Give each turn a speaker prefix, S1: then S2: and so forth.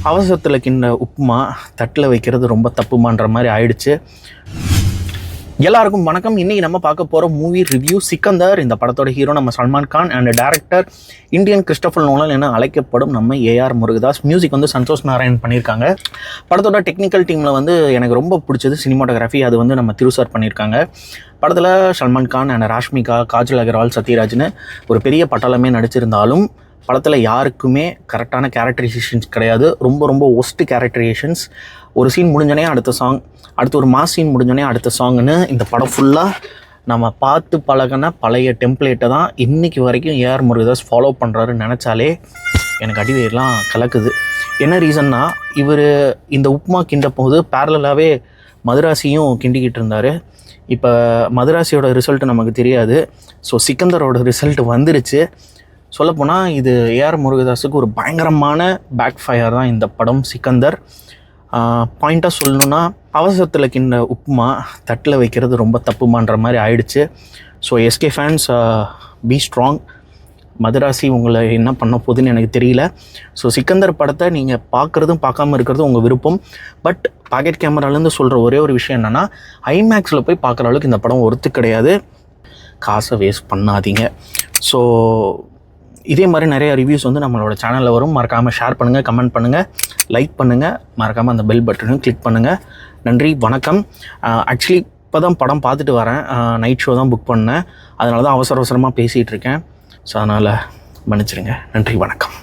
S1: அவசரத்தில் கிண்ண உப்புமா தட்டில் வைக்கிறது ரொம்ப தப்புமான்ற மாதிரி ஆயிடுச்சு. எல்லாருக்கும் வணக்கம். இன்றைக்கி நம்ம பார்க்க போகிற மூவி ரிவ்யூ சிக்கந்தர். இந்த படத்தோட ஹீரோ நம்ம Salman Khan and director Indian Christopher Nolan என அழைக்கப்படும் நம்ம ஏஆர் முருகதாஸ். மியூசிக் வந்து சந்தோஷ் நாராயண் பண்ணியிருக்காங்க. படத்தோட டெக்னிக்கல் டீமில் வந்து எனக்கு ரொம்ப பிடிச்சது சினிமாட்டோகிராஃபி. அது வந்து நம்ம திருசார் பண்ணியிருக்காங்க. படத்தில் சல்மான் கான் அண்ட் ராஷ்மிகா, காஜல் அகர்வால், சத்யராஜ்னு ஒரு பெரிய பட்டாளமே நடிச்சிருந்தாலும் படத்தில் யாருக்குமே கரெக்டான கேரக்டரைசேஷன்ஸ் கிடையாது. ரொம்ப ஒஸ்ட் கேரக்டரைசேஷன்ஸ். ஒரு சீன் முடிஞ்சோடனே அடுத்த சாங், அடுத்து ஒரு மாஸ் சீன் முடிஞ்சோடனே அடுத்த சாங்னு இந்த படம் ஃபுல்லாக நம்ம பார்த்து பழகின பழைய டெம்ப்ளேட்டை தான் இன்றைக்கி வரைக்கும் ஏஆர் முருகதாஸ் ஃபாலோ பண்ணுறாருன்னு நினச்சாலே எனக்கு அடிவேர்லாம் கலக்குது. என்ன ரீசன்னா, இவர் இந்த உப்புமா கிண்ட போது பேரலாகவே மதுராசியும் கிண்டிக்கிட்டு இருந்தார். இப்போ மதுராசியோட ரிசல்ட்டு நமக்கு தெரியாது. ஸோ சிக்கந்தரோட ரிசல்ட் வந்துருச்சு. சொல்லப்போனால் இது ஏஆர் முருகதாஸுக்கு ஒரு பயங்கரமான பேக் ஃபயர் தான் இந்த படம் சிக்கந்தர். பாயிண்ட்டாக சொல்லணுன்னா, அவசரத்தில் கிண்ண உப்புமா தட்டில் வைக்கிறது ரொம்ப தப்புமான்ற மாதிரி ஆயிடுச்சு. So SK fans, be strong. Madharaasi உங்களை என்ன பண்ண போகுதுன்னு எனக்கு தெரியல. ஸோ சிக்கந்தர் படத்தை நீங்கள் பார்க்குறதும் பார்க்காம இருக்கிறது உங்கள் விருப்பம். பட் பாக்கெட் கேமராலேருந்து சொல்கிற ஒரே ஒரு விஷயம் என்னென்னா, ஐமேக்ஸில் போய் பார்க்குற அளவுக்கு இந்த படம் ஒர்த்து கிடையாது. காசை வேஸ்ட் பண்ணாதீங்க. ஸோ இதே மாதிரி நிறைய ரிவ்யூஸ் வந்து நம்மளோட சேனலில் வரும். மறக்காமல் ஷேர் பண்ணுங்கள், கமெண்ட் பண்ணுங்கள், லைக் பண்ணுங்கள். மறக்காமல் அந்த பெல் பட்டனையும் கிளிக் பண்ணுங்கள். நன்றி, வணக்கம். ஆக்சுவலி இப்போ தான் படம் பார்த்துட்டு வரேன். நைட் ஷோ தான் புக் பண்ணேன். அதனால தான் அவசரமாக பேசிகிட்டு இருக்கேன். ஸோ அதனால் மன்னிச்சிடுங்க. நன்றி, வணக்கம்.